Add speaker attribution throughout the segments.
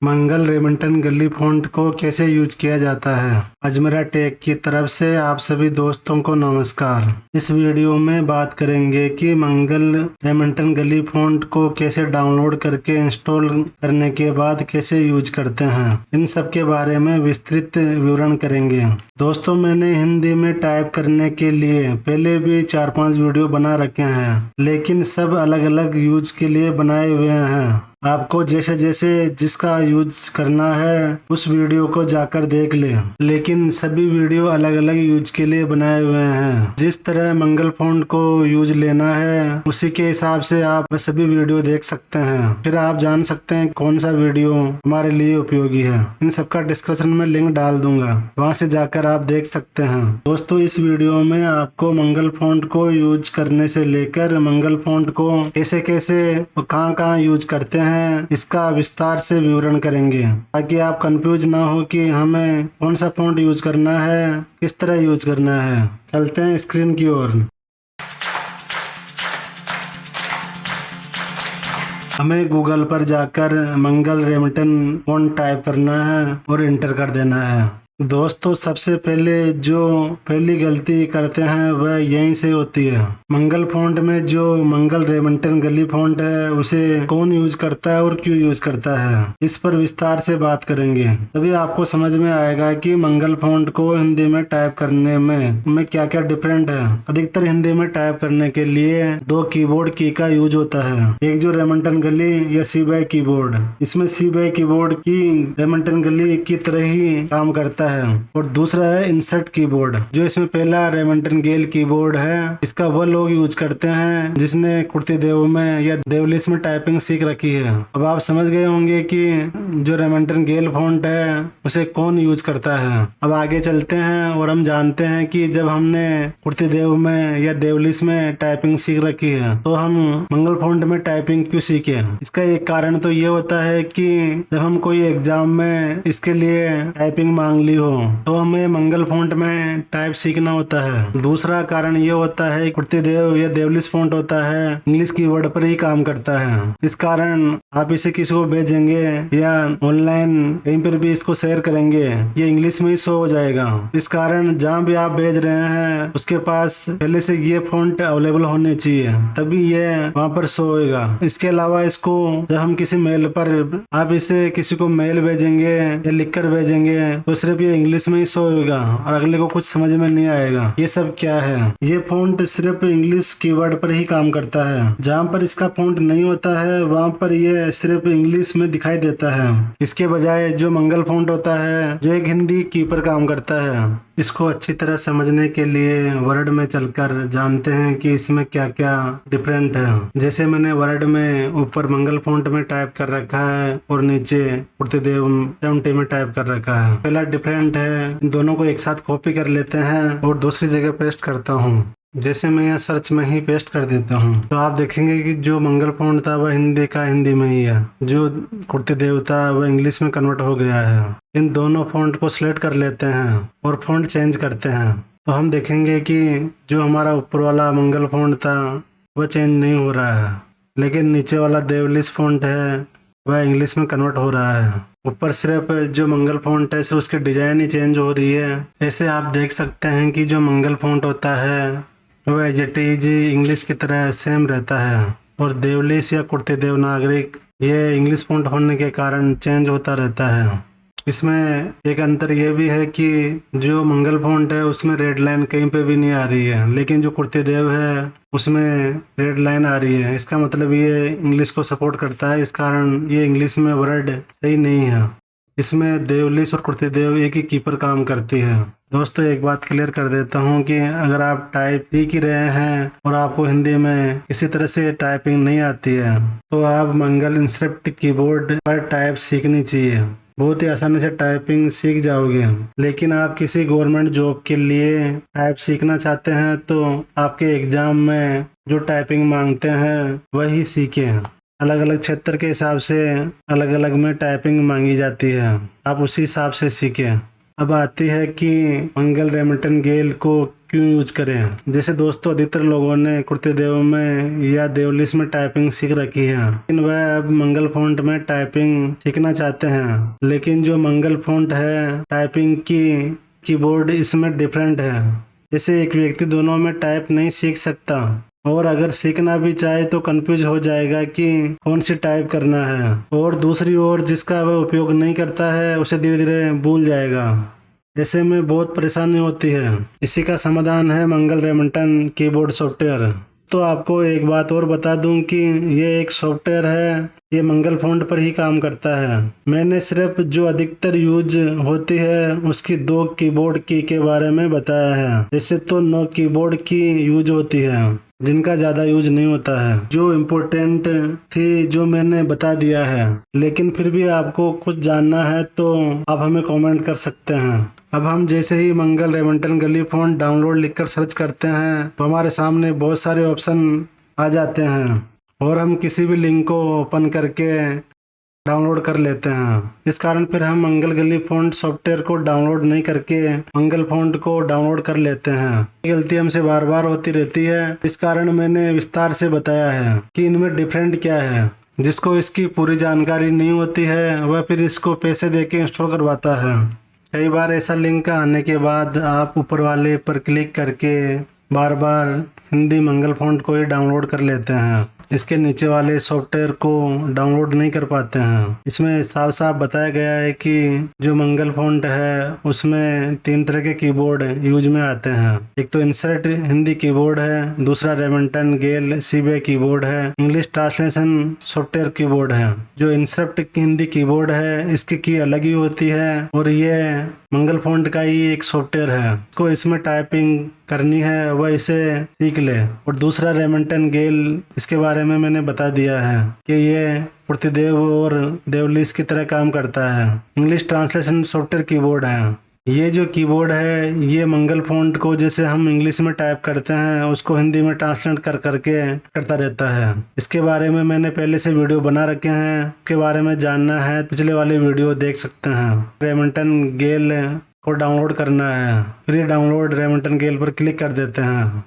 Speaker 1: मंगल Remington गली font को कैसे यूज किया जाता है। अजमेरा टेक की तरफ से आप सभी दोस्तों को नमस्कार। इस वीडियो में बात करेंगे कि मंगल रेमिंटन गली फ़ॉन्ट को कैसे डाउनलोड करके इंस्टॉल करने के बाद कैसे यूज करते हैं। इन सब के बारे में विस्तृत विवरण करेंगे। दोस्तों, मैंने हिंदी में टाइप करने के लिए पहले भी 4-5 वीडियो बना रखे हैं, लेकिन सब अलग अलग यूज के लिए बनाए हुए हैं। आपको जैसे जैसे जिसका यूज करना है उस वीडियो को जाकर देख ले, लेकिन सभी वीडियो अलग अलग यूज के लिए बनाए हुए हैं। जिस तरह मंगल फ़ॉन्ट को यूज लेना है उसी के हिसाब से आप सभी वीडियो देख सकते हैं। फिर आप जान सकते हैं कौन सा वीडियो हमारे लिए उपयोगी है। इन सबका डिस्क्रिप्शन में लिंक डाल दूंगा, वहां से जाकर आप देख सकते हैं। दोस्तों, इस वीडियो में आपको मंगल फ़ॉन्ट को यूज करने से लेकर मंगल फ़ॉन्ट को कैसे कैसे कहाँ यूज करते हैं इसका विस्तार से विवरण करेंगे, ताकि आप कंफ्यूज ना हो कि हमें कौन सा फ़ॉन्ट यूज करना है, किस तरह यूज करना है। चलते हैं स्क्रीन की ओर। हमें गूगल पर जाकर मंगल रेमिंटन फ़ॉन्ट टाइप करना है और इंटर कर देना है। दोस्तों, सबसे पहले जो पहली गलती करते हैं वह यहीं से होती है। मंगल फ़ॉन्ट में जो मंगल रेमिंटन गली फ़ॉन्ट है उसे कौन यूज करता है और क्यों यूज करता है, इस पर विस्तार से बात करेंगे। तभी आपको समझ में आएगा कि मंगल फ़ॉन्ट को हिंदी में टाइप करने में क्या क्या डिफरेंट है। अधिकतर हिंदी में टाइप करने के लिए 2 कीबोर्ड की का यूज होता है। एक जो रेमिंटन गली या C/बाय कीबोर्ड, इसमें C/बाय कीबोर्ड की रेमिंटन गली की तरह ही काम करता है। और दूसरा है इंसर्ट कीबोर्ड, जो इसमें पहला रेमिंटन गेल कीबोर्ड है। इसका वह लोग यूज करते हैं जिसने कुर्ती देव में या देवलिस में टाइपिंग सीख रखी है। अब आप समझ गए होंगे कि जो रेमिंटन गेल फ़ॉन्ट है उसे कौन यूज करता है। अब आगे चलते हैं और हम जानते हैं कि जब हमने कुर्ती देव में या देवलिस में टाइपिंग सीख रखी है तो हम मंगल फ़ॉन्ट में टाइपिंग क्यों सीखे। इसका एक कारण तो ये होता है कि जब हम कोई एग्जाम में इसके लिए टाइपिंग मांग ली हो तो हमें मंगल फ़ॉन्ट में टाइप सीखना होता है। दूसरा कारण ये होता है कुर्ती देव या देवलिस फ़ॉन्ट होता है इंग्लिश कीवर्ड पर ही काम करता है। इस कारण आप इसे किसी को भेजेंगे या ऑनलाइन कहीं पर भी इसको शेयर करेंगे, ये इंग्लिश में ही शो हो जाएगा। इस कारण जहाँ भी आप भेज रहे हैं उसके पास पहले से ये फ़ॉन्ट अवेलेबल होने चाहिए, तभी ये वहाँ पर शो होगा। इसके अलावा इसको जब हम किसी मेल पर आप इसे किसी को मेल भेजेंगे या लिख कर भेजेंगे तो सिर्फ ये इंग्लिश में ही शो होगा और अगले को कुछ समझ में नहीं आएगा ये सब क्या है। ये फ़ॉन्ट सिर्फ इंग्लिश कीवर्ड पर ही काम करता है। जहाँ पर इसका फ़ॉन्ट नहीं होता है वहाँ पर ये सिर्फ इंग्लिश में दिखाई देता है। इसके बजाय जो मंगल फ़ॉन्ट होता है जो एक हिंदी की पर काम करता है। इसको अच्छी तरह समझने के लिए वर्ड में चलकर जानते हैं कि इसमें क्या क्या डिफरेंट है। जैसे मैंने वर्ड में ऊपर मंगल फ़ॉन्ट में टाइप कर रखा है और नीचे कुर्ती देव 70 में टाइप कर रखा है। पहला डिफरेंट है, दोनों को एक साथ कॉपी कर लेते हैं और दूसरी जगह पेस्ट करता हूँ। जैसे मैं यहाँ सर्च में ही पेस्ट कर देता हूँ तो आप देखेंगे कि जो मंगल फ़ॉन्ट था वह हिंदी का हिंदी में ही है, जो कुर्ती देव था वह इंग्लिश में कन्वर्ट हो गया है। इन दोनों फ़ॉन्ट को सिलेक्ट कर लेते हैं और फ़ॉन्ट चेंज करते हैं तो हम देखेंगे कि जो हमारा ऊपर वाला मंगल फ़ॉन्ट था वह चेंज नहीं हो रहा है, लेकिन नीचे वाला देवलिस फ़ॉन्ट है वह इंग्लिश में कन्वर्ट हो रहा है। ऊपर सिर्फ जो मंगल फ़ॉन्ट है सिर्फ उसकी डिज़ाइन ही चेंज हो रही है। ऐसे आप देख सकते हैं कि जो मंगल फ़ॉन्ट होता है वह एज इट इज इंग्लिश की तरह सेम रहता है और देवलिस या कुर्ती देवनागरिक ये इंग्लिश फ़ॉन्ट होने के कारण चेंज होता रहता है। इसमें एक अंतर ये भी है कि जो मंगल फ़ॉन्ट है उसमें रेड लाइन कहीं पे भी नहीं आ रही है, लेकिन जो कुर्ती देव है उसमें रेड लाइन आ रही है। इसका मतलब ये इंग्लिश को सपोर्ट करता है, इस कारण ये इंग्लिश में वर्ड सही नहीं है। इसमें देवलिस और कुर्ती देव एक ही की पर काम करती है। दोस्तों, एक बात क्लियर कर देता हूँ कि अगर आप टाइप सीख ही रहे हैं और आपको हिंदी में किसी तरह से टाइपिंग नहीं आती है तो आप मंगल इंस्क्रिप्ट कीबोर्ड पर टाइप सीखनी चाहिए। बहुत ही आसानी से टाइपिंग सीख जाओगे। लेकिन आप किसी गवर्नमेंट जॉब के लिए टाइप सीखना चाहते हैं तो आपके एग्जाम में जो टाइपिंग मांगते हैं वही सीखें। अलग अलग क्षेत्र के हिसाब से अलग अलग में टाइपिंग मांगी जाती है, आप उसी हिसाब से सीखें। अब आती है कि मंगल रेमिटन गेल को क्यों यूज करें। जैसे दोस्तों अधिकतर लोगों ने कुर्तेदेव में या देवलिस में टाइपिंग सीख रखी है, लेकिन वह अब मंगल फॉन्ट में टाइपिंग सीखना चाहते हैं। लेकिन जो मंगल फॉन्ट है टाइपिंग की कीबोर्ड इसमें डिफरेंट है। जैसे एक व्यक्ति दोनों में टाइप नहीं सीख सकता, और अगर सीखना भी चाहे तो कंफ्यूज हो जाएगा कि कौन सी टाइप करना है। और दूसरी ओर जिसका वह उपयोग नहीं करता है उसे धीरे धीरे भूल जाएगा। ऐसे में बहुत परेशानी होती है। इसी का समाधान है मंगल रेमिटन कीबोर्ड सॉफ्टवेयर। तो आपको एक बात और बता दूं कि ये एक सॉफ्टवेयर है, ये मंगल फॉन्ट पर ही काम करता है। मैंने सिर्फ जो अधिकतर यूज होती है उसकी 2 कीबोर्ड की के बारे में बताया है। जैसे तो 9 कीबोर्ड की यूज होती है जिनका ज़्यादा यूज नहीं होता है। जो इम्पोर्टेंट थी जो मैंने बता दिया है, लेकिन फिर भी आपको कुछ जानना है तो आप हमें कमेंट कर सकते हैं। अब हम जैसे ही मंगल रेमिटन गली फॉन्ट डाउनलोड लिखकर सर्च करते हैं तो हमारे सामने बहुत सारे ऑप्शन आ जाते हैं, और हम किसी भी लिंक को ओपन करके डाउनलोड कर लेते हैं। इस कारण फिर हम मंगल गली फॉन्ट सॉफ्टवेयर को डाउनलोड नहीं करके मंगल फॉन्ट को डाउनलोड कर लेते हैं। ये गलती हमसे बार बार होती रहती है। इस कारण मैंने विस्तार से बताया है कि इनमें डिफरेंट क्या है। जिसको इसकी पूरी जानकारी नहीं होती है वह फिर इसको पैसे दे के इंस्टॉल करवाता है। कई बार ऐसा लिंक आने के बाद आप ऊपर वाले पर क्लिक करके बार बार हिंदी मंगल फॉन्ट को ही डाउनलोड कर लेते हैं। इसके नीचे वाले सॉफ्टवेयर को डाउनलोड नहीं कर पाते हैं। इसमें साफ साफ बताया गया है कि जो मंगल फॉन्ट है उसमें 3 तरह के कीबोर्ड यूज में आते हैं। एक तो इंसर्ट हिंदी कीबोर्ड है, दूसरा रेमिटन गेल सीबे कीबोर्ड है, इंग्लिश ट्रांसलेशन सॉफ्टवेयर कीबोर्ड है। जो इंसर्ट हिंदी कीबोर्ड है इसकी की अलग ही होती है, और ये मंगल फॉन्ट का ही एक सॉफ्टवेयर है। को इसमें टाइपिंग करनी है वह इसे सीख ले। और दूसरा रेमिटन गेल, इसके बारे में मैंने बता दिया है कि ये प्रतिदेव और देवलिस की तरह काम करता है। इंग्लिश ट्रांसलेशन सॉफ्टवेयर कीबोर्ड है। ये जो कीबोर्ड है ये मंगल फॉन्ट को जैसे हम इंग्लिश में टाइप करते हैं उसको हिंदी में ट्रांसलेट कर करके करता रहता है। इसके बारे में मैंने पहले से वीडियो बना रखे हैं, इसके बारे में जानना है पिछले वाले वीडियो देख सकते हैं। रेमिटन गेल को डाउनलोड करना है, फ्री डाउनलोड रेमिटन गेल पर क्लिक कर देते हैं।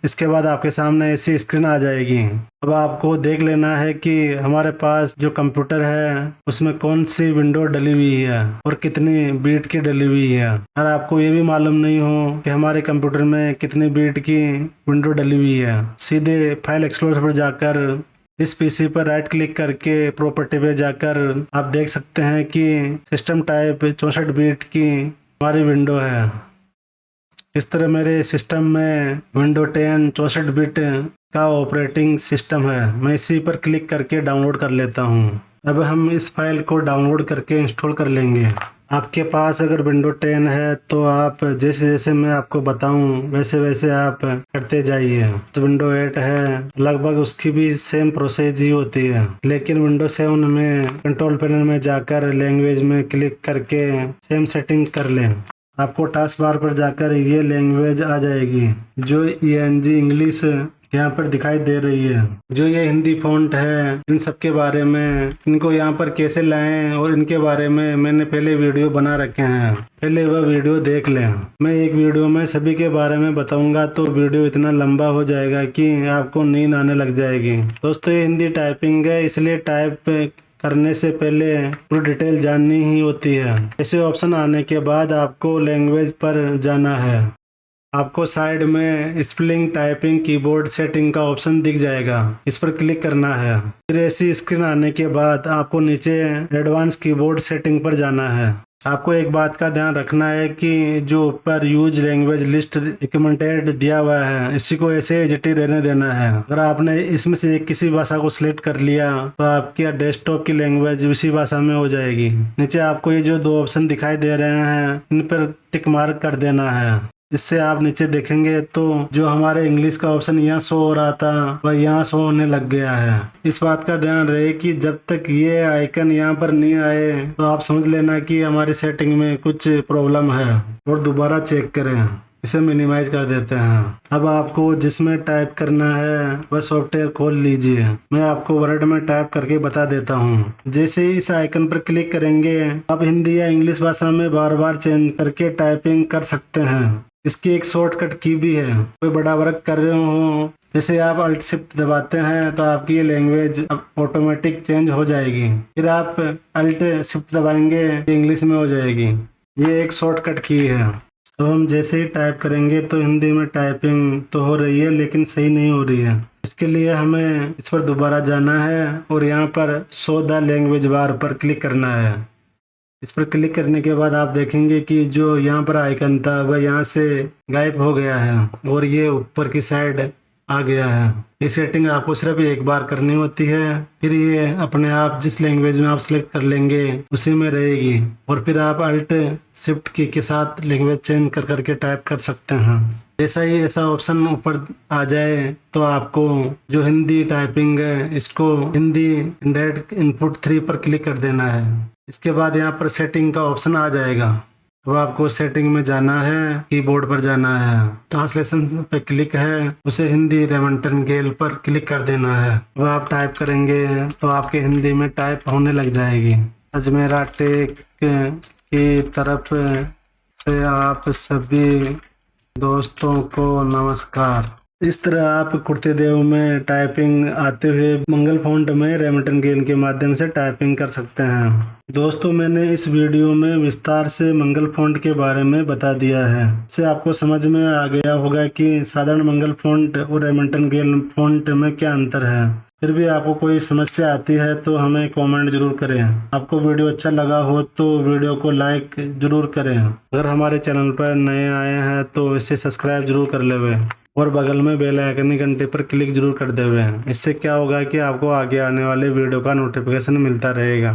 Speaker 1: इसके बाद आपके सामने ऐसी स्क्रीन आ जाएगी। अब आपको देख लेना है कि हमारे पास जो कंप्यूटर है उसमें कौन सी विंडो डली हुई है और कितनी बीट की डली हुई है। और आपको ये भी मालूम नहीं हो कि हमारे कंप्यूटर में कितनी बीट की विंडो डली हुई है, सीधे फाइल एक्सप्लोरर पर जाकर इस पीसी पर राइट क्लिक करके प्रॉपर्टी पे जाकर आप देख सकते हैं कि सिस्टम टाइप 64 बीट की हमारी विंडो है। इस तरह मेरे सिस्टम में विंडो 10 64 बिट का ऑपरेटिंग सिस्टम है। मैं इसी पर क्लिक करके डाउनलोड कर लेता हूँ। अब हम इस फाइल को डाउनलोड करके इंस्टॉल कर लेंगे। आपके पास अगर विंडो 10 है तो आप जैसे जैसे मैं आपको बताऊं वैसे वैसे आप करते जाइए। विंडो 8 है लगभग उसकी भी सेम प्रोसेस ही होती है, लेकिन विंडो 7 में कंट्रोल पैनल में जाकर लैंग्वेज में क्लिक करके सेम सेटिंग कर लें। आपको टास्क बार पर जाकर ये लैंग्वेज आ जाएगी जो ENG इंग्लिश यहाँ पर दिखाई दे रही है। जो ये हिंदी फॉन्ट है इन सब के बारे में, इनको यहाँ पर कैसे लाएं और इनके बारे में मैंने पहले वीडियो बना रखे हैं, पहले वह वीडियो देख लें। मैं एक वीडियो में सभी के बारे में बताऊंगा तो वीडियो इतना लंबा हो जाएगा कि आपको नींद आने लग जाएगी। दोस्तों ये हिंदी टाइपिंग है, इसलिए टाइप करने से पहले पूरी डिटेल जाननी ही होती है। ऐसे ऑप्शन आने के बाद आपको लैंग्वेज पर जाना है। आपको साइड में स्पेलिंग टाइपिंग कीबोर्ड सेटिंग का ऑप्शन दिख जाएगा, इस पर क्लिक करना है। फिर ऐसी स्क्रीन आने के बाद आपको नीचे एडवांस कीबोर्ड सेटिंग पर जाना है। आपको एक बात का ध्यान रखना है कि जो ऊपर यूज लैंग्वेज लिस्ट रिकमेंडेड दिया हुआ है इसी को ऐसे एज ही रहने देना है। अगर आपने इसमें से किसी भाषा को सिलेक्ट कर लिया तो आपकी डेस्कटॉप की लैंग्वेज उसी भाषा में हो जाएगी। नीचे आपको ये जो 2 ऑप्शन दिखाई दे रहे हैं इन पर टिक मार्क कर देना है। इससे आप नीचे देखेंगे तो जो हमारे इंग्लिश का ऑप्शन यहाँ शो हो रहा था वह यहाँ शो होने लग गया है। इस बात का ध्यान रहे कि जब तक ये आइकन यहाँ पर नहीं आए तो आप समझ लेना कि हमारी सेटिंग में कुछ प्रॉब्लम है और दोबारा चेक करें। इसे मिनिमाइज कर देते हैं। अब आपको जिसमें टाइप करना है वह सॉफ्टवेयर खोल लीजिए। मैं आपको वर्ड में टाइप करके बता देता हूँ। जैसे ही इस आइकन पर क्लिक करेंगे आप हिंदी या इंग्लिश भाषा में बार बार चेंज करके टाइपिंग कर सकते हैं। इसकी एक शॉर्टकट की भी है। कोई बड़ा वर्क कर रहे हो, जैसे आप अल्ट शिफ्ट दबाते हैं तो आपकी ये लैंग्वेज ऑटोमेटिक चेंज हो जाएगी। फिर आप अल्ट शिफ्ट दबाएंगे इंग्लिश में हो जाएगी। ये एक शॉर्टकट की है। तो हम जैसे ही टाइप करेंगे तो हिंदी में टाइपिंग तो हो रही है लेकिन सही नहीं हो रही है। इसके लिए हमें इस पर दोबारा जाना है और यहाँ पर शो द लैंग्वेज बार पर क्लिक करना है। इस पर क्लिक करने के बाद आप देखेंगे कि जो यहाँ पर आइकन था वह यहाँ से गायब हो गया है और ये ऊपर की साइड आ गया है। ये सेटिंग आपको सिर्फ एक बार करनी होती है, फिर ये अपने आप जिस लैंग्वेज में आप सिलेक्ट कर लेंगे उसी में रहेगी और फिर आप अल्ट शिफ्ट की के साथ लैंग्वेज चेंज कर करके टाइप कर सकते हैं। जैसा ही ऐसा ऑप्शन ऊपर आ जाए तो आपको जो हिंदी टाइपिंग है इसको हिंदी इंडायरेक्ट इनपुट 3 पर क्लिक कर देना है। इसके बाद यहाँ पर सेटिंग का ऑप्शन आ जाएगा। अब आपको सेटिंग में जाना है, कीबोर्ड पर जाना है, ट्रांसलेशन पे क्लिक है, उसे हिंदी रेमंटन गेल पर क्लिक कर देना है। अब आप टाइप करेंगे तो आपके हिंदी में टाइप होने लग जाएगी। अजमेरा टेक की तरफ से आप सभी दोस्तों को नमस्कार। इस तरह आप कुर्ते देव में टाइपिंग आते हुए मंगल फ़ॉन्ट में रेमंटन गेल के माध्यम से टाइपिंग कर सकते हैं। दोस्तों मैंने इस वीडियो में विस्तार से मंगल फ़ॉन्ट के बारे में बता दिया है। इससे आपको समझ में आ गया होगा कि साधारण मंगल फ़ॉन्ट और रेमंटन गेल फ़ॉन्ट में क्या अंतर है। फिर भी आपको कोई समस्या आती है तो हमें कमेंट जरूर करें। आपको वीडियो अच्छा लगा हो तो वीडियो को लाइक जरूर करें। अगर हमारे चैनल पर नए आए हैं तो इसे सब्सक्राइब जरूर कर लेवे और बगल में बेल आइकन घंटे पर क्लिक जरूर कर देवे। इससे क्या होगा कि आपको आगे आने वाले वीडियो का नोटिफिकेशन मिलता रहेगा।